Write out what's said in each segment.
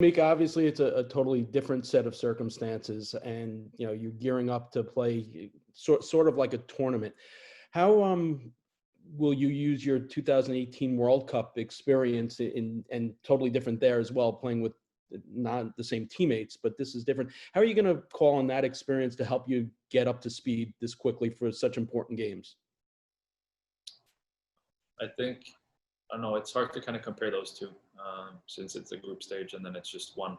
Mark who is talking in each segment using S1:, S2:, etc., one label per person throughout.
S1: Mika, obviously it's a totally different set of circumstances, and you're gearing up to play sort of like a tournament. How will you use your 2018 World Cup experience and totally different there as well, playing with not the same teammates, but this is different. How are you going to call on that experience to help you get up to speed this quickly for such important games?
S2: I think, I don't know, it's hard to kind of compare those two since it's a group stage and then it's just one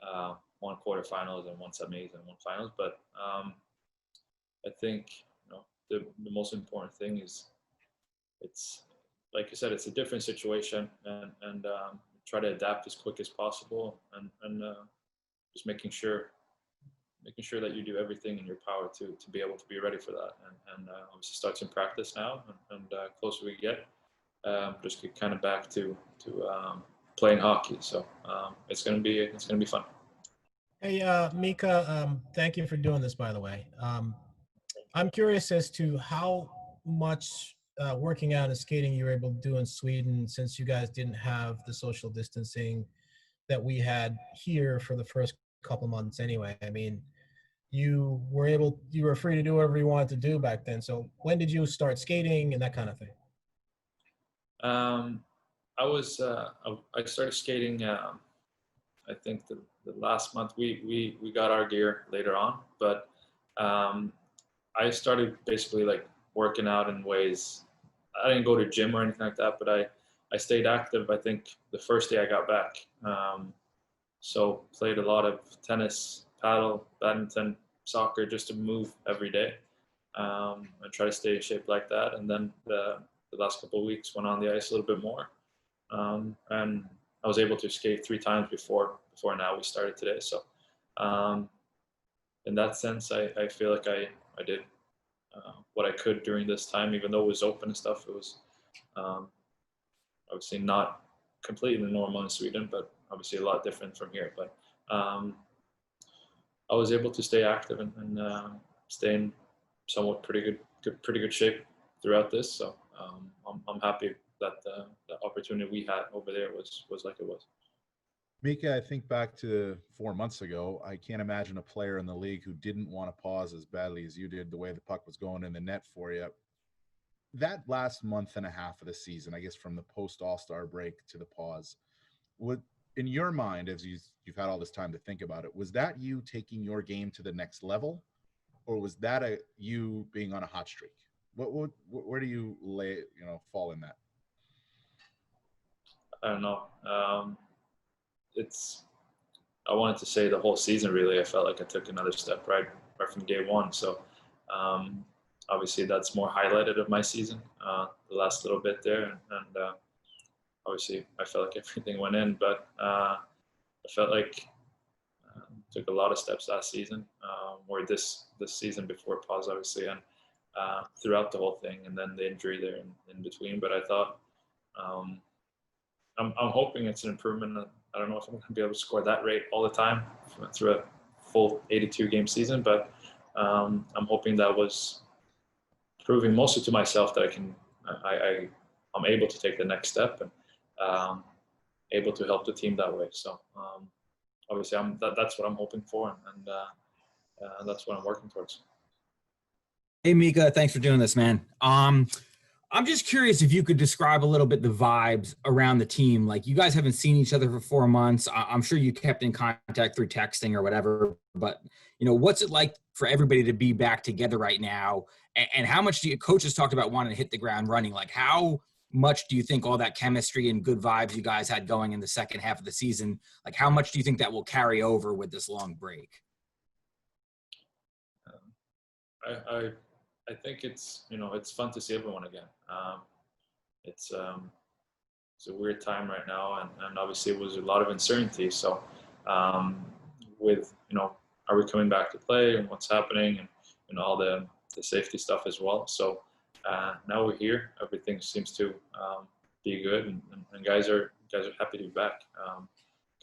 S2: quarterfinals and one semis and one finals. But I think the most important thing is it's like you said, it's a different situation and try to adapt as quick as possible and just making sure that you do everything in your power to be able to be ready for that and obviously start some practice now and closer we get just get kind of back to playing hockey. So it's gonna be fun.
S3: Hey, Mika, thank you for doing this, by the way. I'm curious as to how much working out and skating you were able to do in Sweden, since you guys didn't have the social distancing that we had here for the first couple months anyway. I mean, you were free to do whatever you wanted to do back then. So when did you start skating and that kind of thing?
S2: I started skating. I think the last month we got our gear later on, but I started basically like working out in ways. I didn't go to gym or anything like that, but I stayed active. I think the first day I got back, so played a lot of tennis, paddle, badminton, soccer, just to move every day and try to stay in shape like that. And then the last couple of weeks went on the ice a little bit more, and I was able to skate 3 times before now we started today. So in that sense, I feel like I did what I could during this time, even though it was open and stuff. It was obviously not completely normal in Sweden, but obviously a lot different from here. But I was able to stay active and stay in somewhat pretty good shape throughout this. So I'm happy that the opportunity we had over there was like it was.
S4: Mika, I think back to 4 months ago, I can't imagine a player in the league who didn't want to pause as badly as you did, the way the puck was going in the net for you. That last month and a half of the season, I guess from the post All-Star break to the pause, would, in your mind, as you've had all this time to think about it, was that you taking your game to the next level, or was that you being on a hot streak? Where do you fall in that?
S2: I don't know. I wanted to say the whole season, really. I felt like I took another step right from day one. So obviously that's more highlighted of my season, the last little bit there. And obviously I felt like everything went in, but I felt like took a lot of steps last season, or this season before pause, obviously, and throughout the whole thing, and then the injury there in between. But I thought, I'm hoping it's an improvement. I don't know if I'm going to be able to score that rate all the time through a full 82 game season, but I'm hoping that was proving mostly to myself that I'm able to take the next step and able to help the team that way. So obviously that's what I'm hoping for, and that's what I'm working towards.
S5: Hey Mika, thanks for doing this, man. I'm just curious if you could describe a little bit the vibes around the team. Like, you guys haven't seen each other for 4 months. I'm sure you kept in contact through texting or whatever, but what's it like for everybody to be back together right now? And how much do coaches talked about wanting to hit the ground running? Like, how much do you think all that chemistry and good vibes you guys had going in the second half of the season, like how much do you think that will carry over with this long break?
S2: I think it's it's fun to see everyone again. It's a weird time right now, and obviously it was a lot of uncertainty. So with are we coming back to play and what's happening, and all the safety stuff as well. So now we're here. Everything seems to be good, and guys are happy to be back.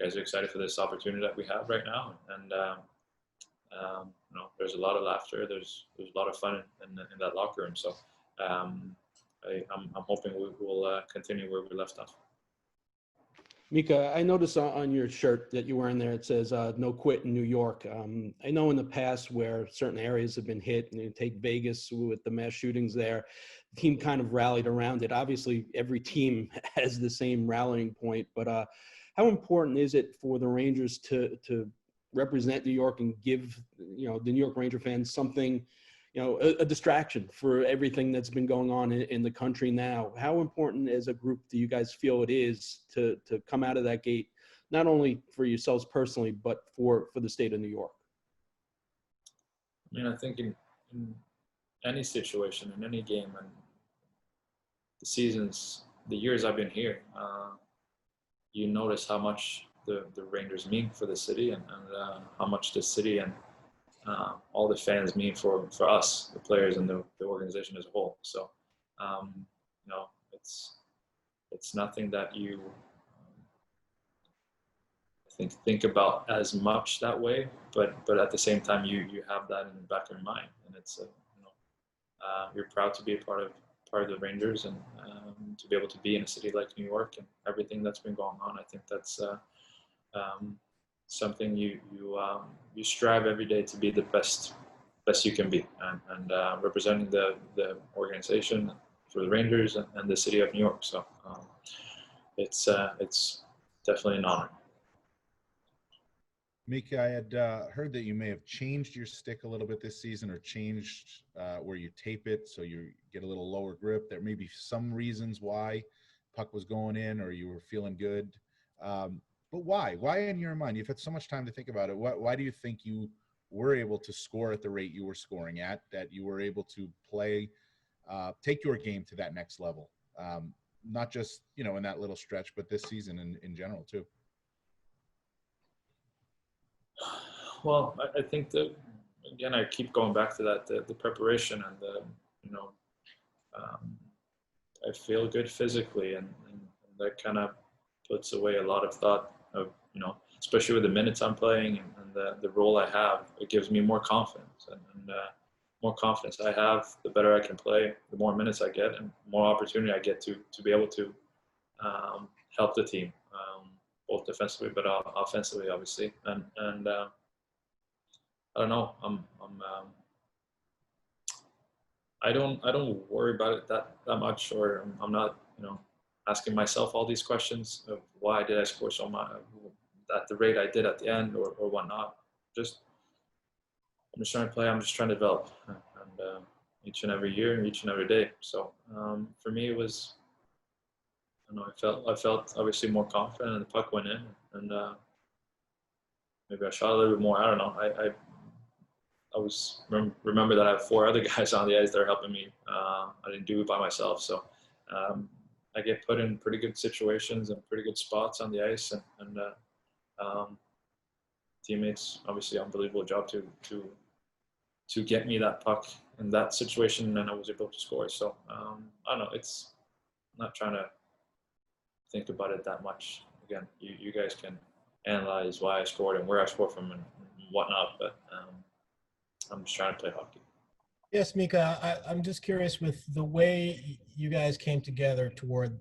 S2: Guys are excited for this opportunity that we have right now, and there's a lot of laughter. There's a lot of fun in that locker room. So I'm hoping we will continue where we left off.
S1: Mika, I noticed on your shirt that you're wearing there, it says "No Quit in New York." I know in the past where certain areas have been hit, and you take Vegas with the mass shootings there, the team kind of rallied around it. Obviously, every team has the same rallying point, but how important is it for the Rangers to represent New York and give the New York Ranger fans something, a distraction for everything that's been going on in the country now? How important as a group do you guys feel it is to come out of that gate, not only for yourselves personally, but for the state of New York?
S2: I mean, I think in any situation, in any game, and the years I've been here, you notice how much the Rangers mean for the city, and how much the city and all the fans mean for us, the players and the organization as a whole. So, it's nothing that you think about as much that way, but at the same time, you have that in the back of your mind, and it's you're proud to be a part of the Rangers, and to be able to be in a city like New York and everything that's been going on. I think that's something you strive every day to be the best you can be, and representing the organization for the Rangers and the city of New York. So it's definitely an honor.
S4: Mika, I had heard that you may have changed your stick a little bit this season, or changed where you tape it so you get a little lower grip. There may be some reasons why puck was going in or you were feeling good. But why? Why, in your mind? You've had so much time to think about it. Why do you think you were able to score at the rate you were scoring at, that you were able to play, take your game to that next level? Not just, in that little stretch, but this season in general too.
S2: Well, I think that, again, I keep going back to that, the preparation and I feel good physically, and that kind of puts away a lot of thought of, especially with the minutes I'm playing and the role I have. It gives me more confidence, and more confidence I have, the better I can play, the more minutes I get, and more opportunity I get to be able to help the team, both defensively but offensively, obviously. And I don't know. I don't worry about it that much, or I'm not, asking myself all these questions of why did I score so much at the rate I did at the end, or whatnot. I'm just trying to play. I'm just trying to develop, and each and every year, each and every day. So for me, it was, I felt obviously more confident, and the puck went in, and maybe I shot a little bit more. I don't know. I was remember that I have 4 other guys on the ice that are helping me. I didn't do it by myself, so I get put in pretty good situations and pretty good spots on the ice, and teammates obviously unbelievable job to get me that puck in that situation, and I was able to score. So I don't know. It's I'm not trying to think about it that much. Again, you guys can analyze why I scored and where I scored from and whatnot, but I'm just trying to play hockey.
S3: Yes, Mika, I'm just curious with the way you guys came together toward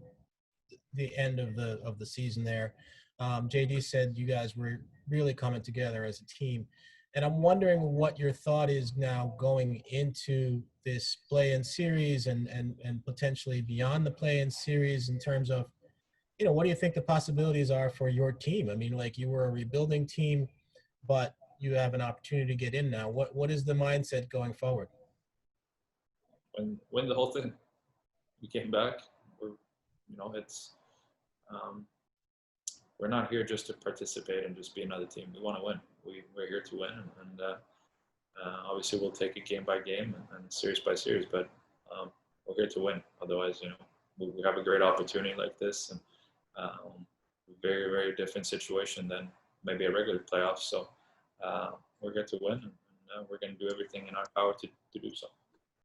S3: the end of the season there. JD said you guys were really coming together as a team. And I'm wondering what your thought is now going into this play-in series and potentially beyond the play-in series, in terms of, what do you think the possibilities are for your team? I mean, like, you were a rebuilding team, but you have an opportunity to get in now. What is the mindset going forward?
S2: When the whole thing, we came back, it's we're not here just to participate and just be another team. We want to win. We're here to win, and obviously we'll take it game by game and series by series, but we're here to win. Otherwise, we have a great opportunity like this, and very, very different situation than maybe a regular playoff. So we're here to win, and we're going to do everything in our power to do so.